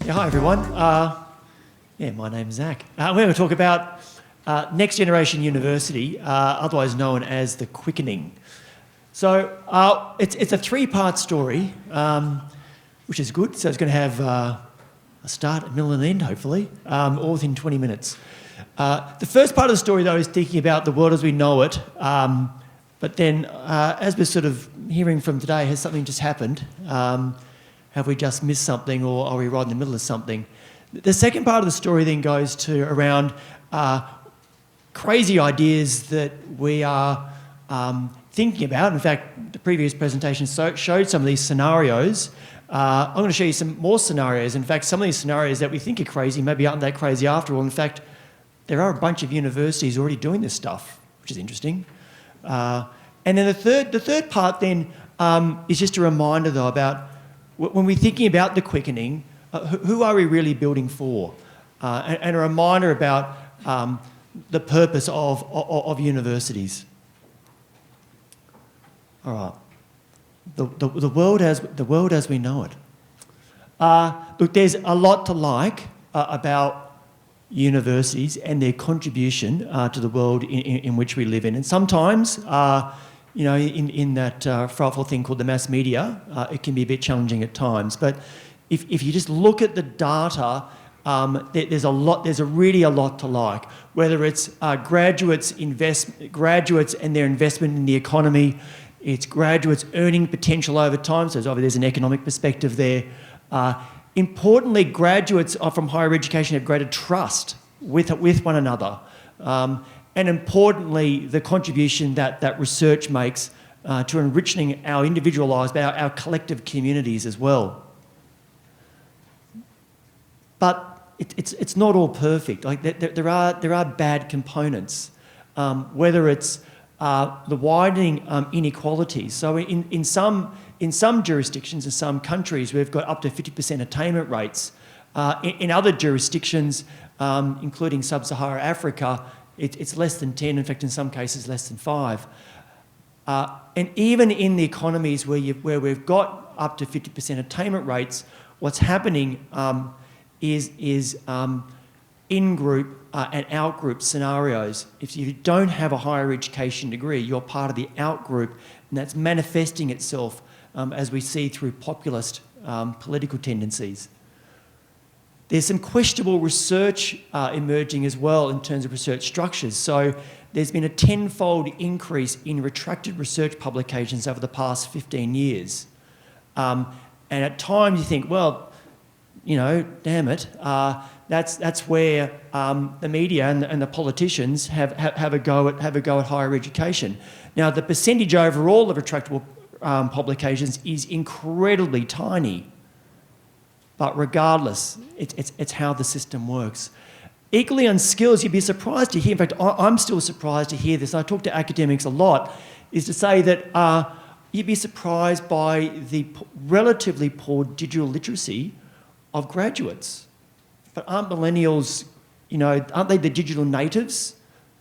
Yeah, hi everyone. My name's Zach. We're going to talk about next generation university, otherwise known as the quickening. So it's a three-part story, which is good. So it's going to have a start, a middle and an end, hopefully, all within 20 minutes. The first part of the story, though, is thinking about the world as we know it. But then, as we're sort of hearing from today, has something just happened? Have we just missed something, or are we right in the middle of something? The second part of the story then goes to around crazy ideas that we are thinking about. In fact, the previous presentation showed some of these scenarios. I'm going to show you some more scenarios. In fact, some of these scenarios that we think are crazy maybe aren't that crazy after all. In fact, there are a bunch of universities already doing this stuff, which is interesting. And then the third part then is just a reminder, though, about when we're thinking about the quickening, who are we really building for? And a reminder about the purpose of universities. All right. The world as we know it. Look, there's a lot to like about universities and their contribution to the world in which we live in. And sometimes, in that frightful thing called the mass media, it can be a bit challenging at times. But if you just look at the data, there's really a lot to like. Whether it's graduates and their investment in the economy, it's graduates' earning potential over time. So there's an economic perspective there. Importantly, graduates from higher education have greater trust with one another. And importantly, the contribution that research makes to enriching our individual lives, but our collective communities as well. But it's not all perfect. Like there are bad components, whether it's the widening inequalities. So in some jurisdictions, in some countries, we've got up to 50% attainment rates. In other jurisdictions, including sub-Saharan Africa, it's less than 10, in fact in some cases less than 5. And even in the economies where we've got up to 50% attainment rates, what's happening is in-group and out-group scenarios. If you don't have a higher education degree, you're part of the out-group, and that's manifesting itself as we see through populist political tendencies. There's some questionable research emerging as well in terms of research structures. So there's been a 10-fold increase in retracted research publications over the past 15 years. And at times you think, well, damn it, that's where the media and the politicians have a go at higher education. Now, the percentage overall of retractable publications is incredibly tiny. But regardless, it's how the system works. Equally on skills, you'd be surprised to hear, in fact, I'm still surprised to hear this, I talk to academics a lot, is to say that you'd be surprised by the relatively poor digital literacy of graduates. But aren't millennials, aren't they the digital natives?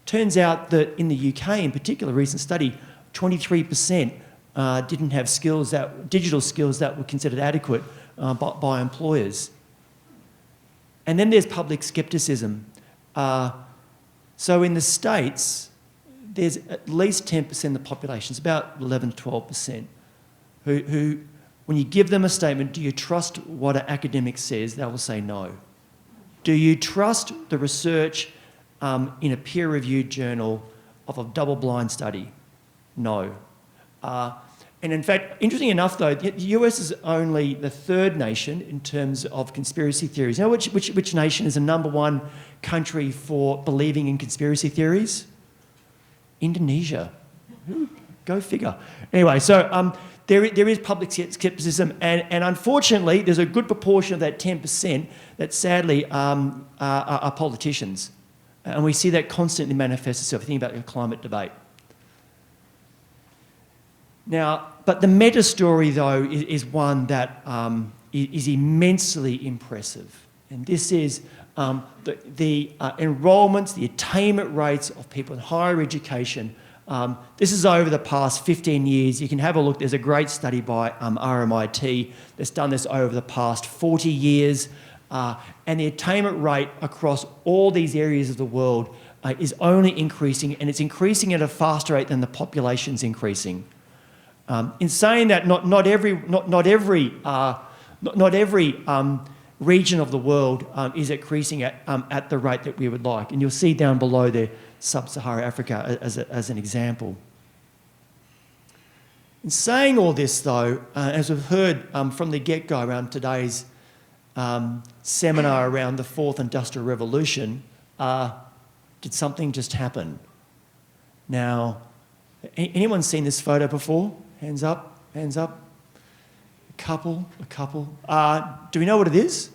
Turns out that in the UK, in particular, a recent study, 23% didn't have digital skills that were considered adequate by employers. And then there's public skepticism. So in the States, there's at least 10% of the population, it's about 11 to 12%, who, when you give them a statement, do you trust what an academic says, they will say no. Do you trust the research in a peer-reviewed journal of a double-blind study? No. And in fact, interesting enough though, the US is only the third nation in terms of conspiracy theories. You know which nation is the #1 country for believing in conspiracy theories? Indonesia. Go figure. Anyway, so there is public skepticism, and unfortunately there's a good proportion of that 10% that sadly are politicians. And we see that constantly manifest itself. Think about the climate debate. Now, but the meta story, though, is one that is immensely impressive. And this is the enrolments, the attainment rates of people in higher education. This is over the past 15 years. You can have a look. There's a great study by RMIT that's done this over the past 40 years. And the attainment rate across all these areas of the world is only increasing, and it's increasing at a faster rate than the population's increasing. In saying that, not every region of the world is increasing at the rate that we would like. And you'll see down below there Sub-Saharan Africa as an example. In saying all this, though, as we've heard from the get-go around today's seminar around the Fourth Industrial Revolution, did something just happen? Now, anyone seen this photo before? Hands up, hands up. A couple. Do we know what it is?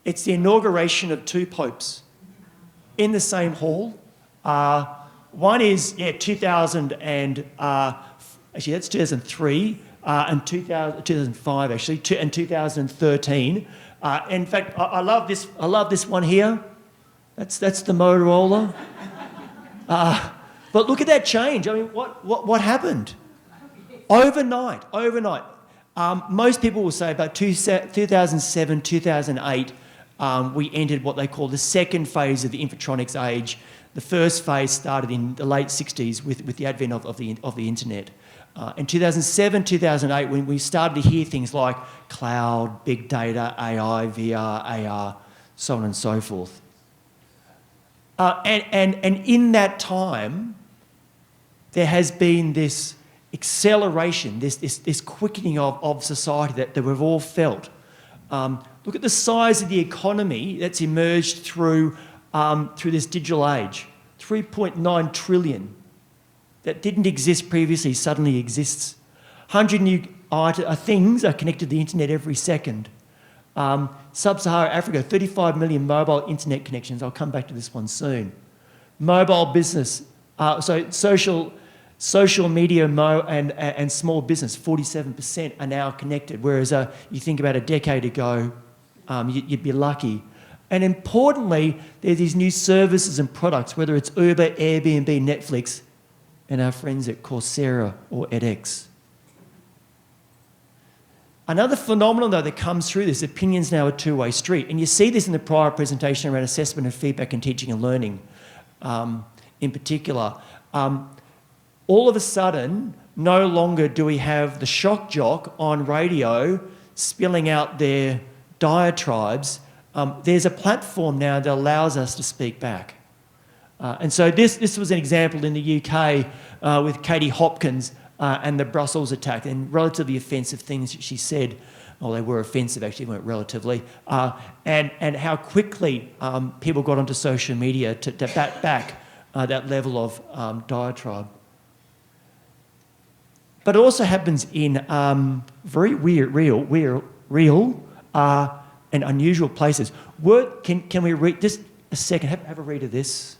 It's the inauguration of two popes in the same hall. One is, 2000 and, actually that's 2003, and 2005 actually, and 2013. In fact, I love this one here. That's the Motorola. But look at that change. I mean, what happened? Overnight. Most people will say about 2007, 2008, we entered what they call the second phase of the informatronics age. The first phase started in the late 60s with the advent of the internet. In 2007, 2008, when we started to hear things like cloud, big data, AI, VR, AR, so on and so forth. And in that time, there has been this acceleration, this quickening of society that we've all felt. Look at the size of the economy that's emerged through this digital age. 3.9 trillion. That didn't exist previously suddenly exists. 100 new things are connected to the internet every second. Sub-Saharan Africa, 35 million mobile internet connections. I'll come back to this one soon. Mobile business, so social media and small business, 47% are now connected, whereas you think about a decade ago, you'd be lucky. And importantly, there's these new services and products, whether it's Uber, Airbnb, Netflix, and our friends at Coursera or edX. Another phenomenon, though, that comes through this, opinion's now a two-way street. And you see this in the prior presentation around assessment and feedback and teaching and learning in particular. All of a sudden, no longer do we have the shock jock on radio spilling out their diatribes. There's a platform now that allows us to speak back. And so this was an example in the UK with Katie Hopkins and the Brussels attack, and relatively offensive things she said. Well, they were offensive, actually, weren't relatively. And how quickly people got onto social media to bat back that level of diatribe. But it also happens in very real and unusual places. Can we read just a second? Have a read of this.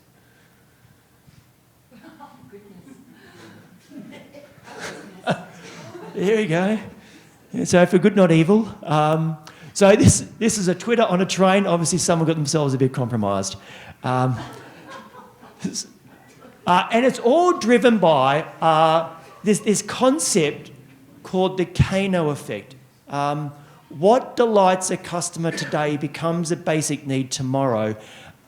There we go. So for good, not evil. So this is a Twitter on a train. Obviously, someone got themselves a bit compromised. And it's all driven by this concept called the Kano effect. What delights a customer today becomes a basic need tomorrow.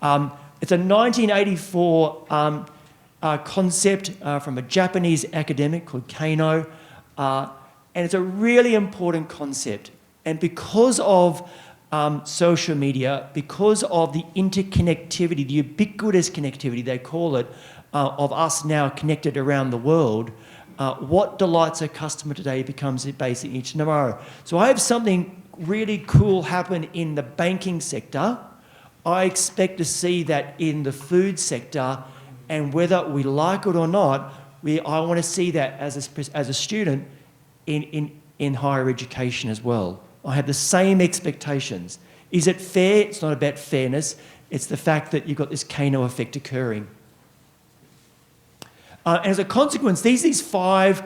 It's a 1984 concept from a Japanese academic called Kano. And it's a really important concept. And because of social media, because of the interconnectivity, the ubiquitous connectivity, they call it, of us now connected around the world, what delights a customer today becomes a basic need tomorrow. So I have something really cool happen in the banking sector. I expect to see that in the food sector, and whether we like it or not, I want to see that as a student in higher education as well. I have the same expectations. Is it fair? It's not about fairness. It's the fact that you've got this Kano effect occurring. And as a consequence, these five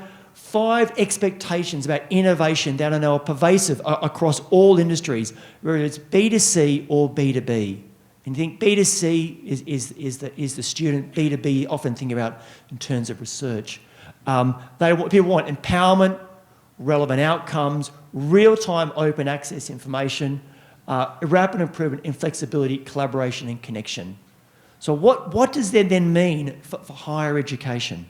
expectations about innovation that I know are pervasive across all industries, whether it's B2C or B2B. And you think B2C is the student, B2B you often think about in terms of research. People want empowerment, relevant outcomes, real-time open access information, rapid improvement in flexibility, collaboration and connection. So what does that then mean for higher education?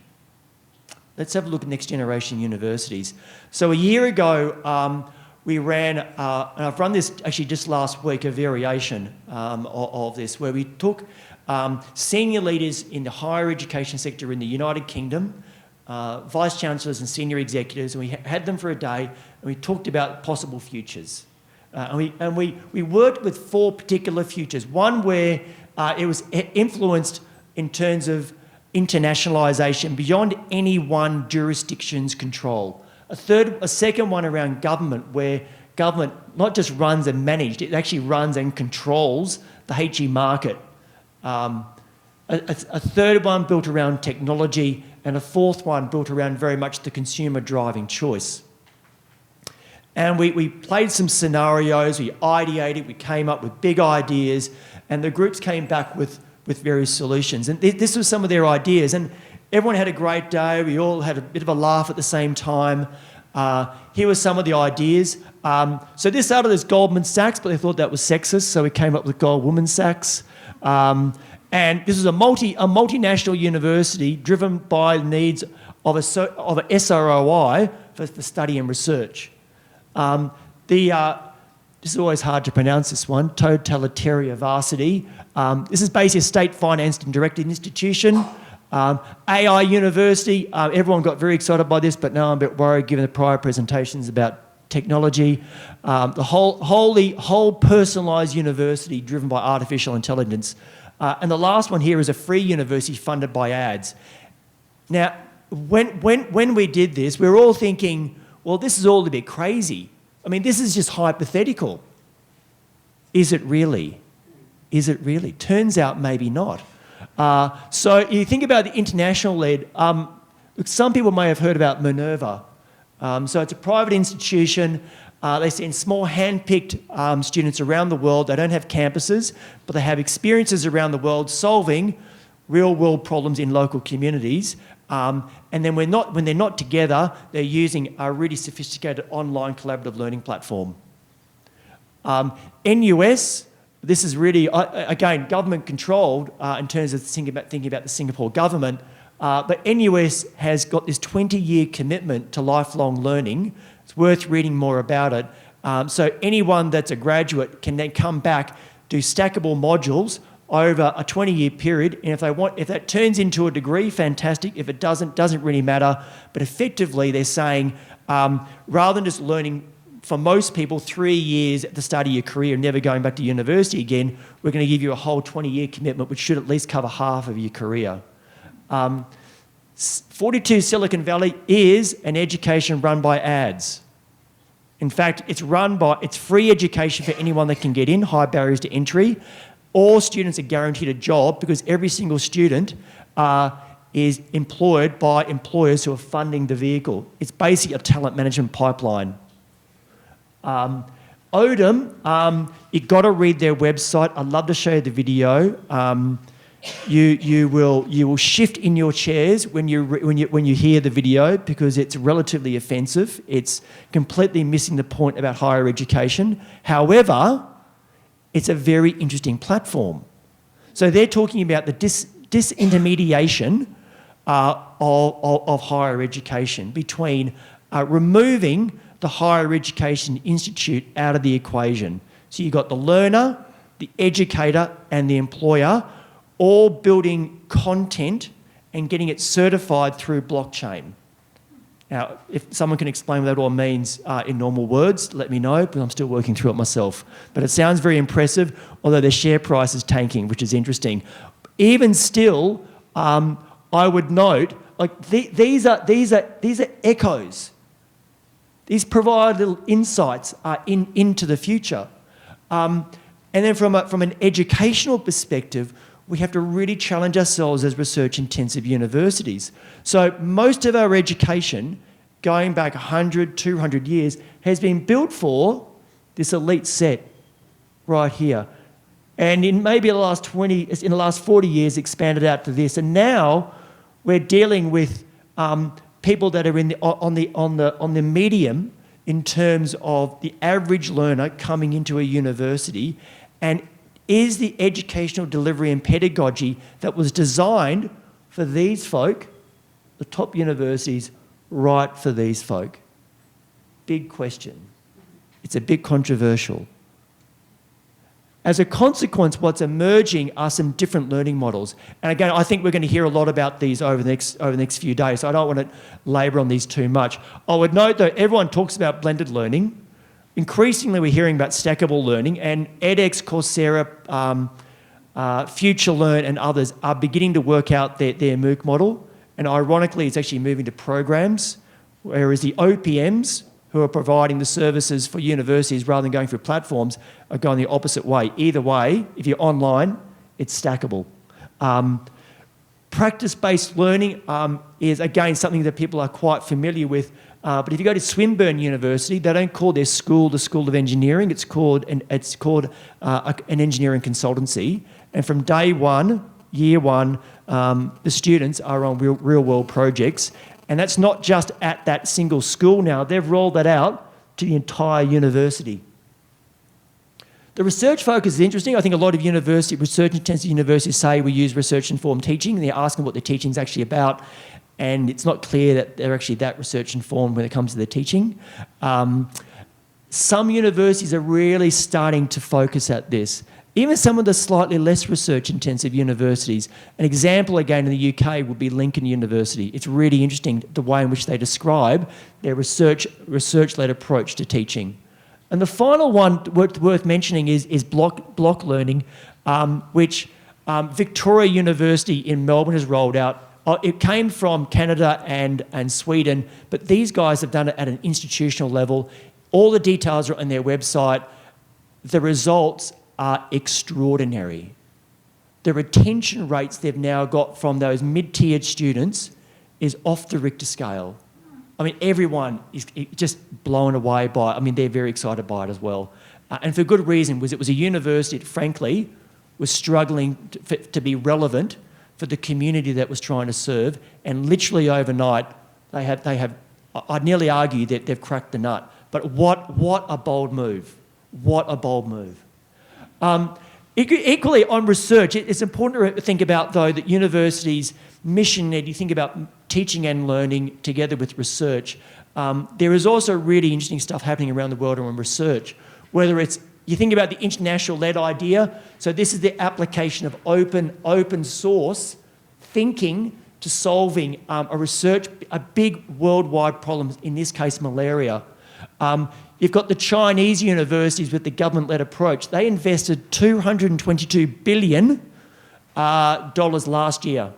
Let's have a look at next generation universities. So a year ago, we ran, and I've run this actually just last week, a variation of this, where we took senior leaders in the higher education sector in the United Kingdom, vice chancellors and senior executives, and we had them for a day, and we talked about possible futures. And we worked with 4 particular futures. One where it was influenced in terms of internationalisation beyond any one jurisdiction's control. A second one around government, where government not just runs and manages, it actually runs and controls the HE market. A third one built around technology, and a fourth one built around very much the consumer driving choice. And we played some scenarios, we ideated, we came up with big ideas, and the groups came back with various solutions. And this was some of their ideas, and everyone had a great day. We all had a bit of a laugh at the same time. Here were some of the ideas. So this started as Goldman Sachs, but they thought that was sexist, so we came up with Goldwoman Sachs. And this was a multinational university driven by the needs of a SROI for study and research. This is always hard to pronounce, this one, Totalitarian Varsity. This is basically a state-financed and directed institution. AI University, everyone got very excited by this, but now I'm a bit worried given the prior presentations about technology. The whole personalised university driven by artificial intelligence. And the last one here is a free university funded by ads. Now, when we did this, we were all thinking, well, this is all a bit crazy. I mean, this is just hypothetical. Is it really? Is it really? Turns out maybe not. So you think about the international lead. Some people may have heard about Minerva. So it's a private institution. They send small hand-picked students around the world. They don't have campuses, but they have experiences around the world solving real-world problems in local communities. And then when they're not together, they're using a really sophisticated online collaborative learning platform. NUS, this is really, again, government-controlled in terms of thinking about the Singapore government, but NUS has got this 20-year commitment to lifelong learning. It's worth reading more about it. So anyone that's a graduate can then come back, do stackable modules over a 20-year period, and if that turns into a degree, fantastic. If it doesn't really matter. But effectively, they're saying rather than just learning, for most people, 3 years at the start of your career and never going back to university again, we're going to give you a whole 20-year commitment, which should at least cover half of your career. 42 Silicon Valley is an education run by ads. In fact, it's free education for anyone that can get in, high barriers to entry. All students are guaranteed a job because every single student is employed by employers who are funding the vehicle. It's basically a talent management pipeline. Odom, you've got to read their website. I'd love to show you the video. You will shift in your chairs when you hear the video because it's relatively offensive. It's completely missing the point about higher education. However, it's a very interesting platform. So they're talking about the disintermediation of higher education between removing the higher education institute out of the equation. So you've got the learner, the educator, and the employer all building content and getting it certified through blockchain. Now, if someone can explain what that all means in normal words, let me know, but I'm still working through it myself. But it sounds very impressive, although their share price is tanking, which is interesting. Even still, I would note, like these are echoes. These provide little insights into the future. And then from an educational perspective, we have to really challenge ourselves as research-intensive universities. So most of our education, going back 100, 200 years, has been built for this elite set right here. And in maybe the last 40 years, expanded out to this. And now we're dealing with people that are on the medium in terms of the average learner coming into a university, and is the educational delivery and pedagogy that was designed for these folk, the top universities, right for these folk? Big question. It's a bit controversial. As a consequence, what's emerging are some different learning models. And again, I think we're going to hear a lot about these over the next few days, so I don't want to labour on these too much. I would note, though, everyone talks about blended learning. Increasingly, we're hearing about stackable learning, and edX, Coursera, FutureLearn and others are beginning to work out their MOOC model. And ironically, it's actually moving to programs, whereas the OPMs, who are providing the services for universities rather than going through platforms, are going the opposite way. Either way, if you're online, it's stackable. Practice-based learning is, again, something that people are quite familiar with. But if you go to Swinburne University, they don't call their school the School of Engineering. It's called an engineering consultancy. And from day one, year one, the students are on real-world projects. And that's not just at that single school now. They've rolled that out to the entire university. The research focus is interesting. I think a lot of research-intensive universities say we use research-informed teaching, and they're asking what the teaching is actually about, and it's not clear that they're actually that research-informed when it comes to their teaching. Some universities are really starting to focus at this. Even some of the slightly less research-intensive universities. An example, again, in the UK would be Lincoln University. It's really interesting the way in which they describe their research-led approach to teaching. And the final one worth mentioning is block learning, which Victoria University in Melbourne has rolled out. It came from Canada and Sweden, but these guys have done it at an institutional level. All the details are on their website. The results are extraordinary. The retention rates they've now got from those mid-tiered students is off the Richter scale. I mean, everyone is just blown away by it. I mean, they're very excited by it as well. And for good reason, because it was a university that, frankly, was struggling to be relevant for the community that was trying to serve. And literally overnight, they have I'd nearly argue that they've cracked the nut. But what a bold move. What a bold move. Equally, on research, it's important to think about, though, that universities' mission, you think about teaching and learning together with research. There is also really interesting stuff happening around the world around research, whether it's, you think about the international-led idea. So this is the application of open source thinking to solving a big worldwide problem, in this case, malaria. You've got the Chinese universities with the government-led approach. They invested $222 billion last year.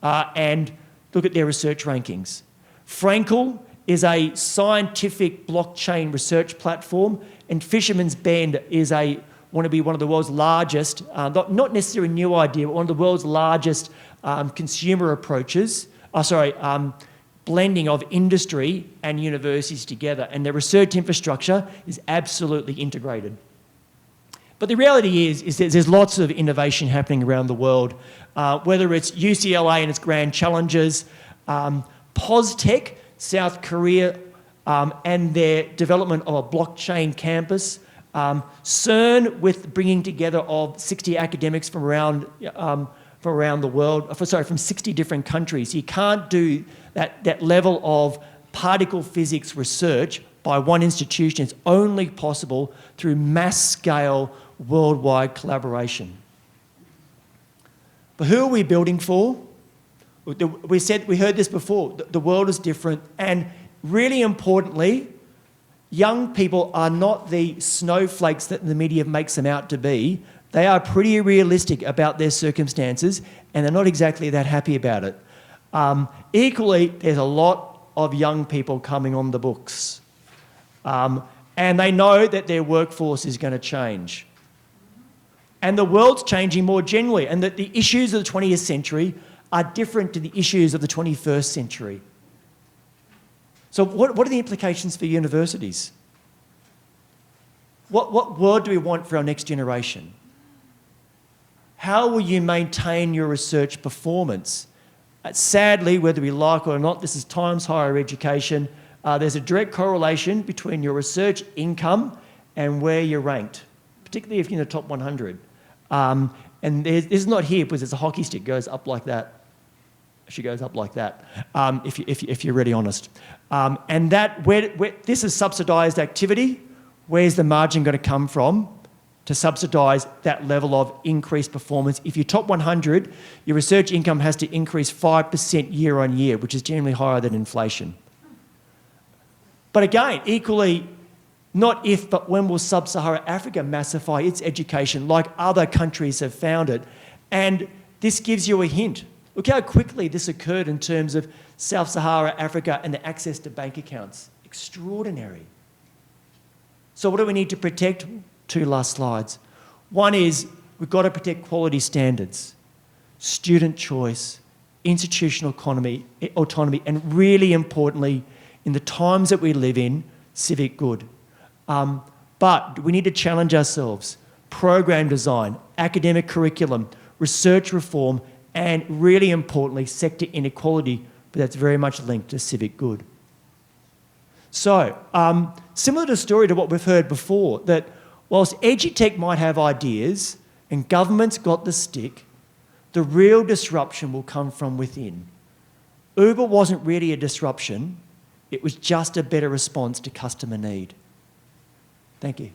And look at their research rankings. Frankel is a scientific blockchain research platform, and Fisherman's Bend is want to be one of the world's largest, not necessarily a new idea, but one of the world's largest consumer approaches. Blending of industry and universities together, and their research infrastructure is absolutely integrated. But the reality is that there's lots of innovation happening around the world, whether it's UCLA and its grand challenges, POSTECH, South Korea, and their development of a blockchain campus, CERN with bringing together of 60 academics from around the world, from 60 different countries. You can't do that level of particle physics research by one institution. It's only possible through mass-scale worldwide collaboration. But who are we building for? We heard this before. The world is different, and really importantly, young people are not the snowflakes that the media makes them out to be. They are pretty realistic about their circumstances, and they're not exactly that happy about it. Equally, there's a lot of young people coming on the books, and they know that their workforce is going to change. And the world's changing more generally, and that the issues of the 20th century are different to the issues of the 21st century. So what are the implications for universities? What world do we want for our next generation? How will you maintain your research performance Sadly, whether we like it or not, this is Times Higher Education. There's a direct correlation between your research income and where you're ranked, particularly if you're in the top 100. And this is not here because it's a hockey stick, goes up like that. She goes up like that, if you're really honest. And where this is subsidised activity. Where's the margin going to come from to subsidise that level of increased performance? If you're top 100, your research income has to increase 5% year on year, which is generally higher than inflation. But again, equally, not if, but when will sub-Saharan Africa massify its education like other countries have found it? And this gives you a hint. Look how quickly this occurred in terms of Sub-Saharan Africa and the access to bank accounts. Extraordinary. So what do we need to protect? 2 last slides. One is we've got to protect quality standards, student choice, institutional autonomy, and really importantly, in the times that we live in, civic good. But we need to challenge ourselves. Program design, academic curriculum, research reform, and really importantly, sector inequality, but that's very much linked to civic good. So, similar to the story to what we've heard before, that whilst edutech might have ideas and government's got the stick, the real disruption will come from within. Uber wasn't really a disruption, it was just a better response to customer need. Thank you.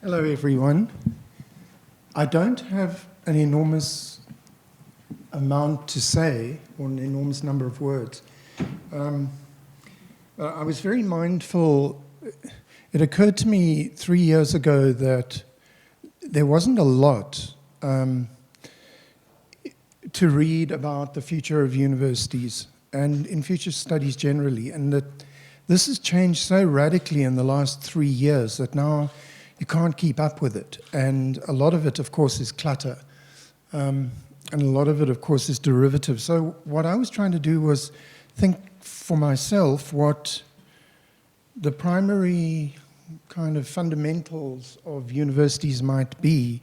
Hello everyone. I don't have an enormous amount to say, or an enormous number of words. I was very mindful. It occurred to me 3 years ago that there wasn't a lot to read about the future of universities and in future studies generally, and that this has changed so radically in the last 3 years that now you can't keep up with it. And a lot of it, of course, is clutter. And a lot of it, of course, is derivative. So what I was trying to do was think for myself what the primary kind of fundamentals of universities might be,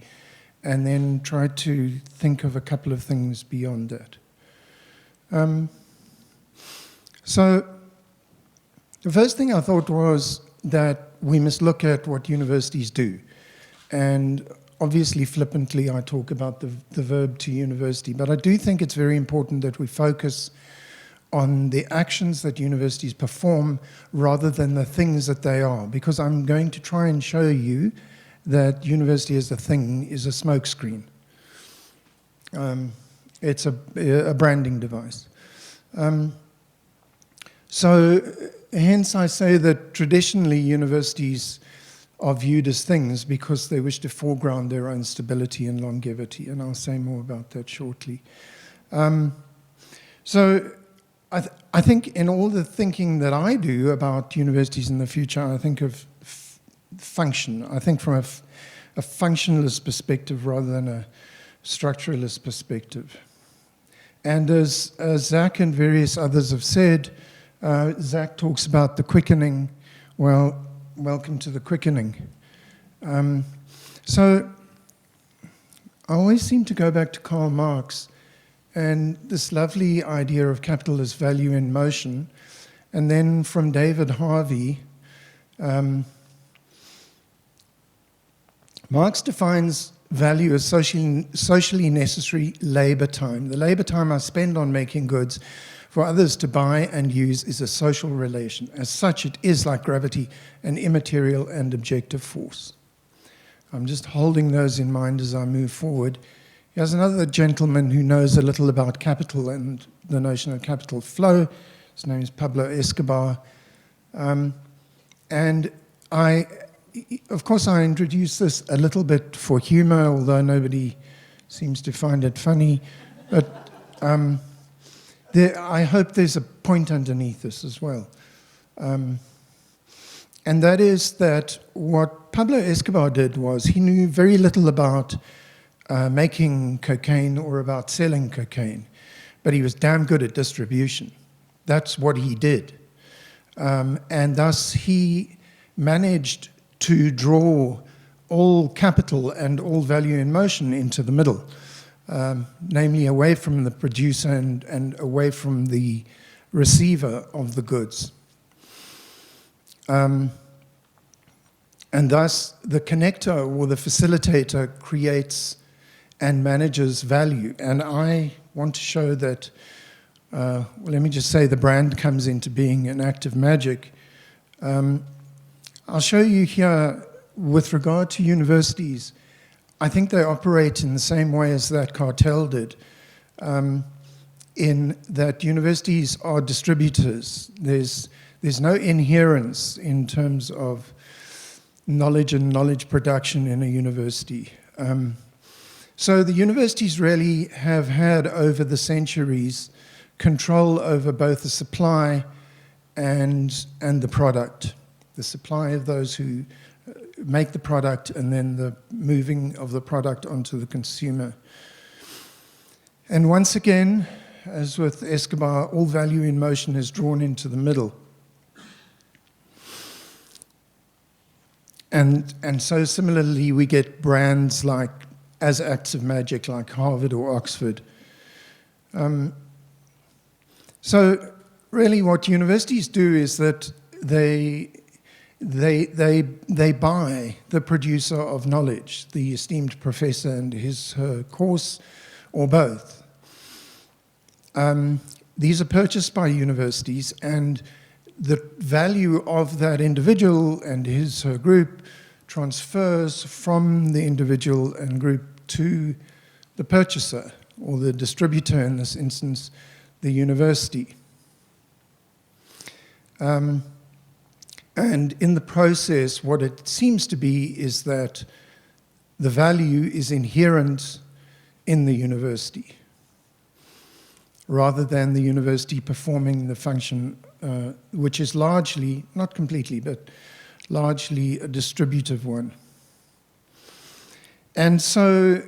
and then try to think of a couple of things beyond that. So the first thing I thought was that we must look at what universities do. And obviously, flippantly, I talk about the verb to university, but I do think it's very important that we focus on the actions that universities perform rather than the things that they are, because I'm going to try and show you that university as a thing is a smokescreen. It's a branding device. So hence I say that traditionally universities are viewed as things because they wish to foreground their own stability and longevity, and I'll say more about that shortly. So I think in all the thinking that I do about universities in the future, I think of function. I think from a functionalist perspective rather than a structuralist perspective. And as Zach and various others have said, Zach talks about the quickening. Well, welcome to the quickening. So I always seem to go back to Karl Marx and this lovely idea of capitalist value in motion. And then from David Harvey, Marx defines value as socially necessary labor time. The labor time I spend on making goods for others to buy and use is a social relation. As such, it is like gravity, an immaterial and objective force. I'm just holding those in mind as I move forward. Here's another gentleman who knows a little about capital and the notion of capital flow. His name is Pablo Escobar. And of course, I introduced this a little bit for humor, although nobody seems to find it funny. But I hope there's a point underneath this as well. And that is that what Pablo Escobar did was he knew very little about making cocaine or about selling cocaine, but he was damn good at distribution. That's what he did. And thus he managed to draw all capital and all value in motion into the middle, namely away from the producer and away from the receiver of the goods. And thus the connector or the facilitator creates and manages value. And I want to show that, well, let me just say the brand comes into being an act of magic. I'll show you here with regard to universities. I think they operate in the same way as that cartel did, in that universities are distributors. There's no inherence in terms of knowledge and knowledge production in a university. So the universities really have had over the centuries control over both the supply and the product. The supply of those who make the product and then the moving of the product onto the consumer. And once again, as with Escobar, all value in motion is drawn into the middle. And so similarly, we get brands like, as acts of magic, like Harvard or Oxford. So really what universities do is that they buy the producer of knowledge, the esteemed professor and her course, or both. These are purchased by universities, and the value of that individual and her group transfers from the individual and group to the purchaser, or the distributor in this instance, the university. And in the process, what it seems to be is that the value is inherent in the university, rather than the university performing the function, which is largely, not completely, but largely a distributive one. And so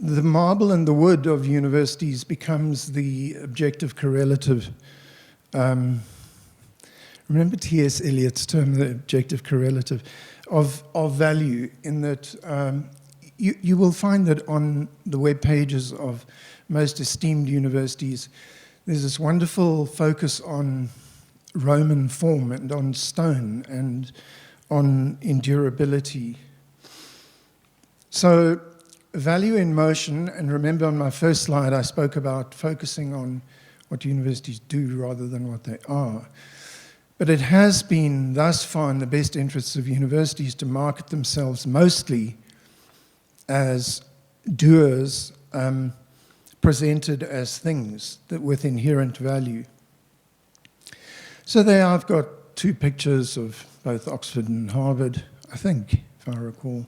the marble and the wood of universities becomes the objective correlative. Remember T.S. Eliot's term, the objective correlative of value, in that you will find that on the web pages of most esteemed universities, there's this wonderful focus on Roman form and on stone and on endurability. So value in motion, and remember on my first slide I spoke about focusing on what universities do rather than what they are. But it has been thus far in the best interests of universities to market themselves mostly as doers, presented as things that with inherent value. So there I've got two pictures of both Oxford and Harvard, I think, if I recall.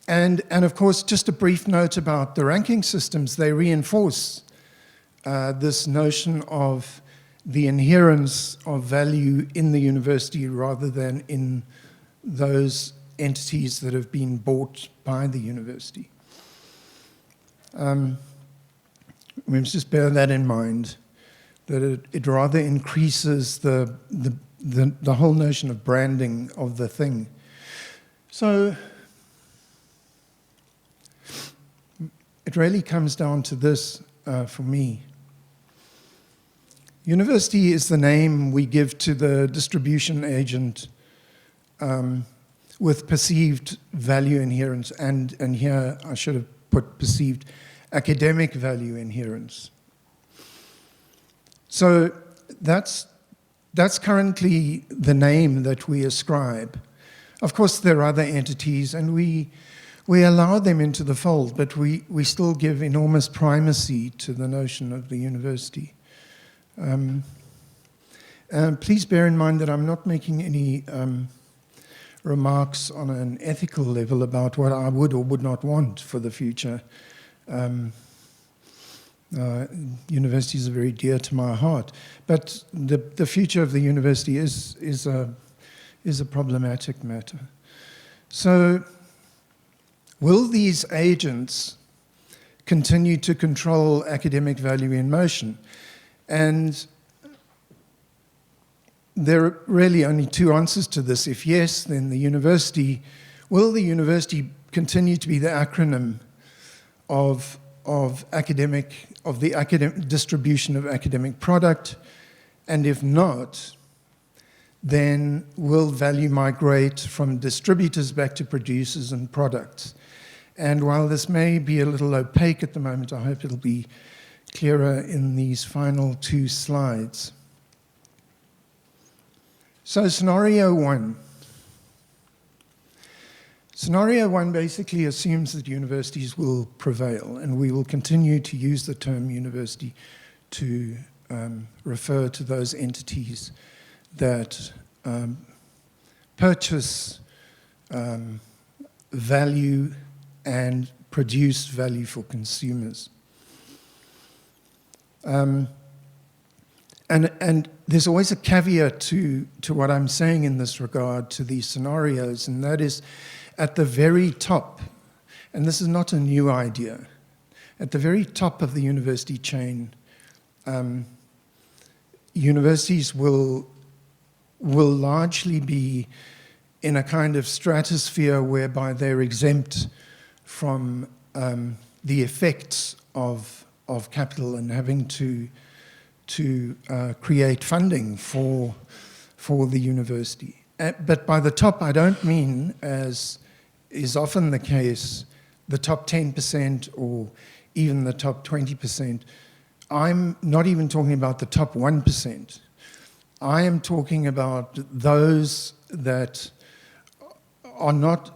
And of course, just a brief note about the ranking systems. They reinforce this notion of the inherence of value in the university rather than in those entities that have been bought by the university. We must just bear that in mind, that it rather increases the whole notion of branding of the thing. So it really comes down to this for me. University is the name we give to the distribution agent with perceived value inherence, and here I should have put perceived academic value inherence. So that's currently the name that we ascribe. Of course, there are other entities, and we we allow them into the fold, but we still give enormous primacy to the notion of the university. Please bear in mind that I'm not making any remarks on an ethical level about what I would or would not want for the future. Universities are very dear to my heart, but the future of the university is a problematic matter. So, will these agents continue to control academic value in motion? And there are really only two answers to this. If yes, then will the university continue to be the acronym of the academic distribution of academic product? And if not, then will value migrate from distributors back to producers and products? And while this may be a little opaque at the moment, I hope it'll be clearer in these final two slides. So scenario one. Scenario one basically assumes that universities will prevail, and we will continue to use the term university to refer to those entities that purchase value and produce value for consumers. And there's always a caveat to what I'm saying in this regard to these scenarios, and that is at the very top, and this is not a new idea, at the very top of the university chain, universities will largely be in a kind of stratosphere whereby they're exempt from the effects of capital and having to create funding for the university. But by the top, I don't mean, as is often the case, the top 10% or even the top 20%. I'm not even talking about the top 1%. I am talking about those that are not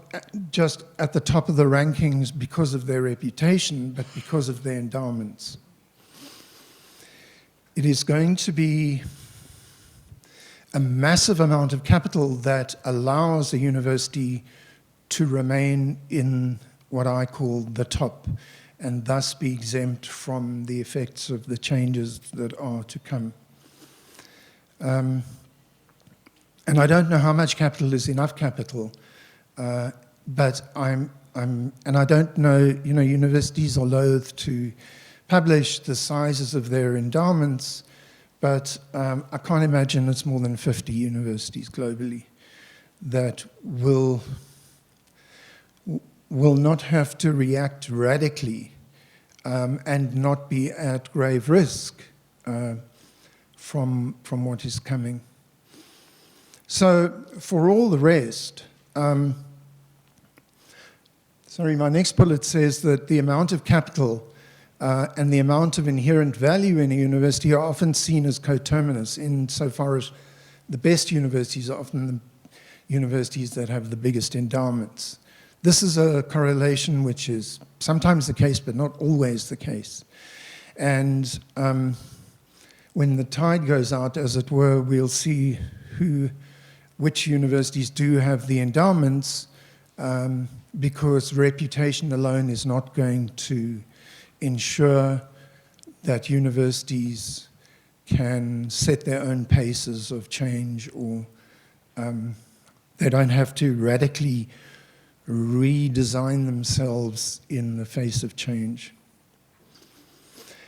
just at the top of the rankings because of their reputation, but because of their endowments. It is going to be a massive amount of capital that allows a university to remain in what I call the top, and thus be exempt from the effects of the changes that are to come. And I don't know how much capital is enough capital, but and I don't know, universities are loath to publish the sizes of their endowments, but I can't imagine it's more than 50 universities globally that will not have to react radically and not be at grave risk from what is coming. So for all the rest, my next bullet says that the amount of capital and the amount of inherent value in a university are often seen as coterminous, insofar as the best universities are often the universities that have the biggest endowments. This is a correlation which is sometimes the case, but not always the case. And when the tide goes out, as it were, we'll see which universities do have the endowments, because reputation alone is not going to ensure that universities can set their own paces of change, or they don't have to radically redesign themselves in the face of change.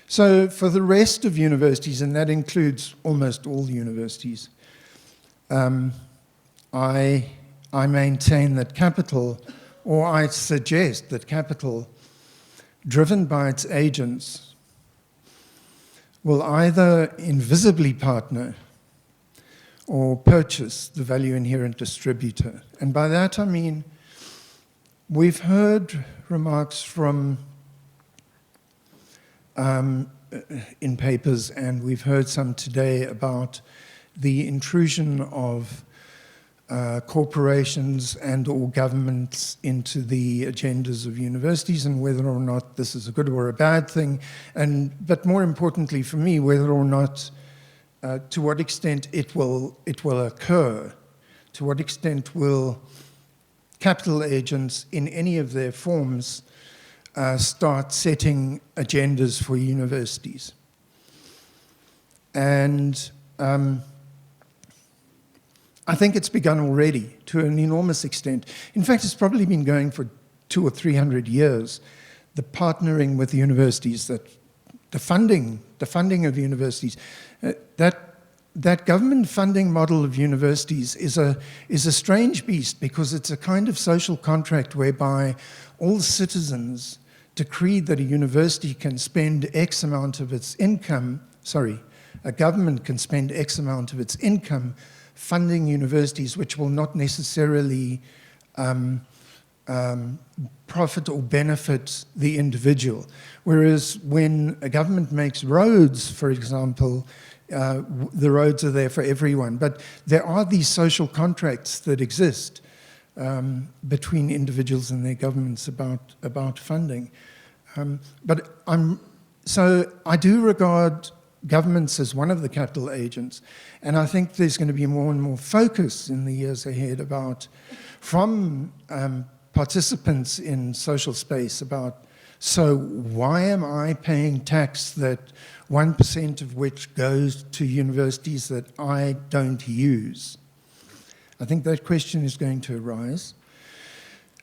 So for the rest of universities, and that includes almost all universities, I maintain that capital, or I suggest that capital, driven by its agents, will either invisibly partner or purchase the value inherent distributor. And by that I mean, we've heard remarks from in papers, and we've heard some today about the intrusion of corporations and or governments into the agendas of universities, and whether or not this is a good or a bad thing, but more importantly for me, whether or not, to what extent it will occur, to what extent will capital agents in any of their forms start setting agendas for universities. And I think it's begun already to an enormous extent. In fact, it's probably been going for 200 or 300 years, the partnering with the universities, that the funding of universities, that government funding model of universities is a strange beast, because it's a kind of social contract whereby all citizens decree that a university can spend X amount of its income, a government can spend X amount of its income funding universities, which will not necessarily profit or benefit the individual. Whereas when a government makes roads, for example, the roads are there for everyone. But there are these social contracts that exist between individuals and their governments about funding. So I do regard governments as one of the capital agents, and I think there's going to be more and more focus in the years ahead from participants in social space about, so why am I paying tax that 1% of which goes to universities that I don't use? I think that question is going to arise.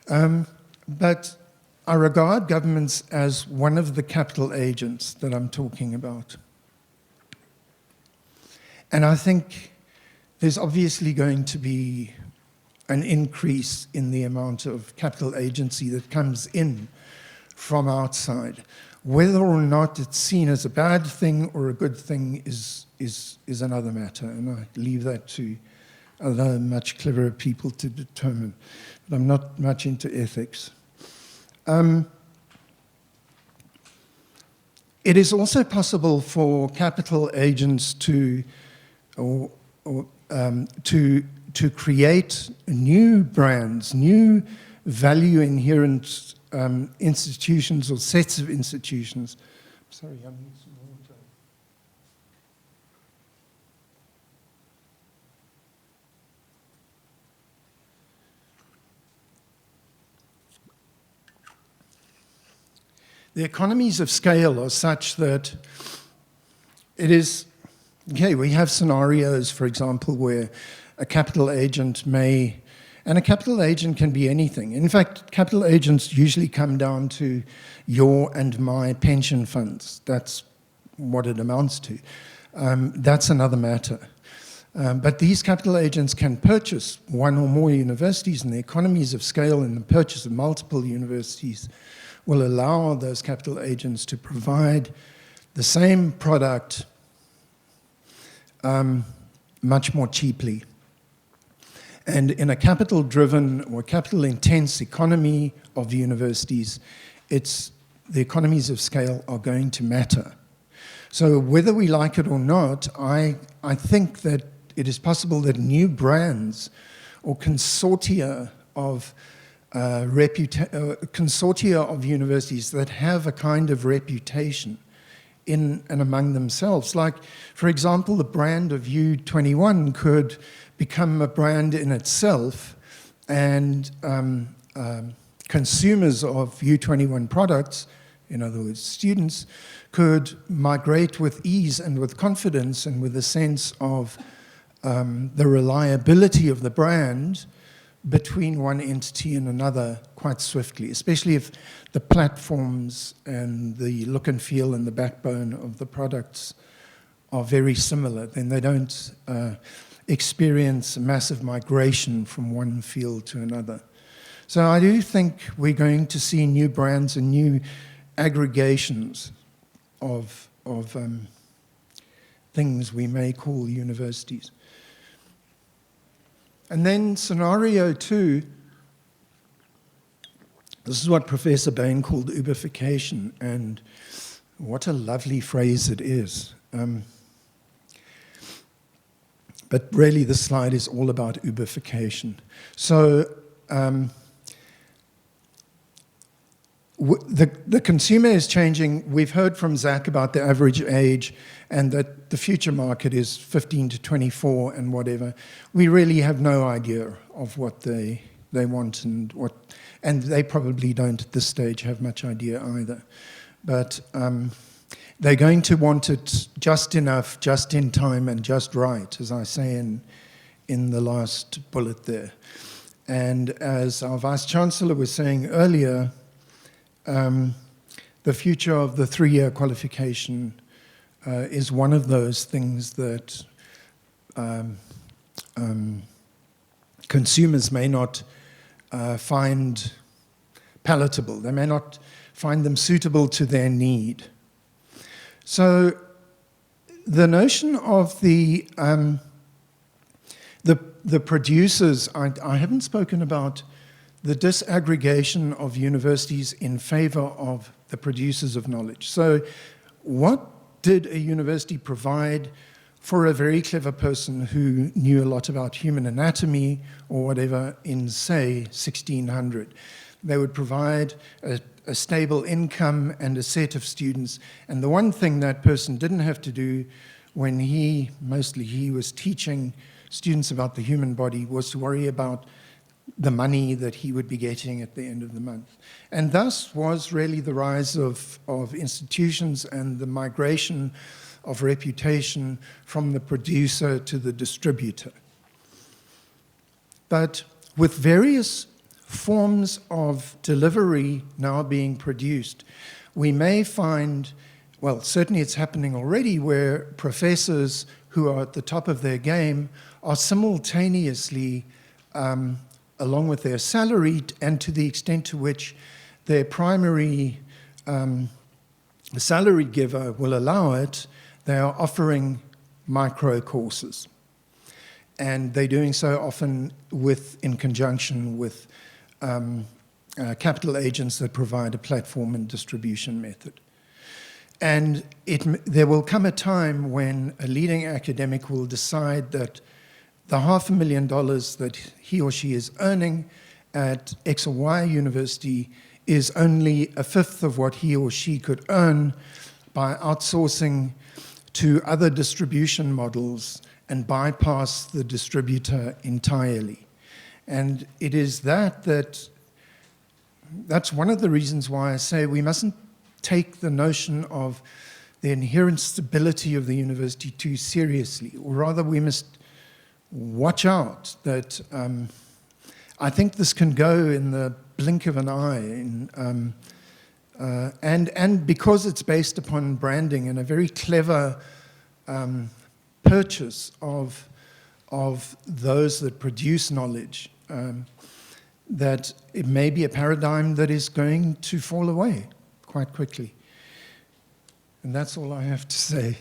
But I regard governments as one of the capital agents that I'm talking about. And I think there's obviously going to be an increase in the amount of capital agency that comes in from outside. Whether or not it's seen as a bad thing or a good thing is another matter, and I leave that to other much cleverer people to determine. But I'm not much into ethics. It is also possible for capital agents to create new brands, new value-inherent institutions or sets of institutions. Sorry, I need some water. The economies of scale are such that it is, okay, we have scenarios, for example, where a capital agent may, and a capital agent can be anything. In fact, capital agents usually come down to your and my pension funds. That's what it amounts to. That's another matter. But these capital agents can purchase one or more universities, and the economies of scale in the purchase of multiple universities will allow those capital agents to provide the same product much more cheaply. And in a capital-driven or capital-intense economy of universities, the economies of scale are going to matter. So whether we like it or not, I think that it is possible that new brands or consortia of universities that have a kind of reputation in and among themselves. Like, for example, the brand of U21 could become a brand in itself, and consumers of U21 products, in other words, students, could migrate with ease and with confidence and with a sense of the reliability of the brand between one entity and another quite swiftly, especially if the platforms and the look and feel and the backbone of the products are very similar. Then they don't experience a massive migration from one field to another. So I do think we're going to see new brands and new aggregations of things we may call universities. And then scenario 2, this is what Professor Bain called Uberification, and what a lovely phrase it is. But really, this slide is all about Uberification. So the consumer is changing. We've heard from Zach about the average age and that the future market is 15 to 24 and whatever. We really have no idea of what they want and they probably don't at this stage have much idea either. But they're going to want it just enough, just in time, and just right, as I say in the last bullet there. And as our Vice-Chancellor was saying earlier, the future of the 3-year qualification is one of those things that consumers may not find palatable. They may not find them suitable to their need. So the notion of the producers, I haven't spoken about the disaggregation of universities in favor of the producers of knowledge. So what did a university provide for a very clever person who knew a lot about human anatomy or whatever in, say, 1600? They would provide a stable income and a set of students. And the one thing that person didn't have to do when mostly he was teaching students about the human body was to worry about the money that he would be getting at the end of the month. And thus was really the rise of institutions and the migration of reputation from the producer to the distributor. But with various forms of delivery now being produced, we may find, well, certainly it's happening already, where professors who are at the top of their game are simultaneously, along with their salary and to the extent to which their primary salary giver will allow it, they are offering micro courses. And they're doing so often in conjunction with capital agents that provide a platform and distribution method. And there will come a time when a leading academic will decide that the $500,000 that he or she is earning at X or Y university is only a fifth of what he or she could earn by outsourcing to other distribution models and bypass the distributor entirely. And it is that's one of the reasons why I say we mustn't take the notion of the inherent stability of the university too seriously, or rather we must watch out that I think this can go in the blink of an eye, and because it's based upon branding and a very clever purchase of those that produce knowledge, that it may be a paradigm that is going to fall away quite quickly. And that's all I have to say.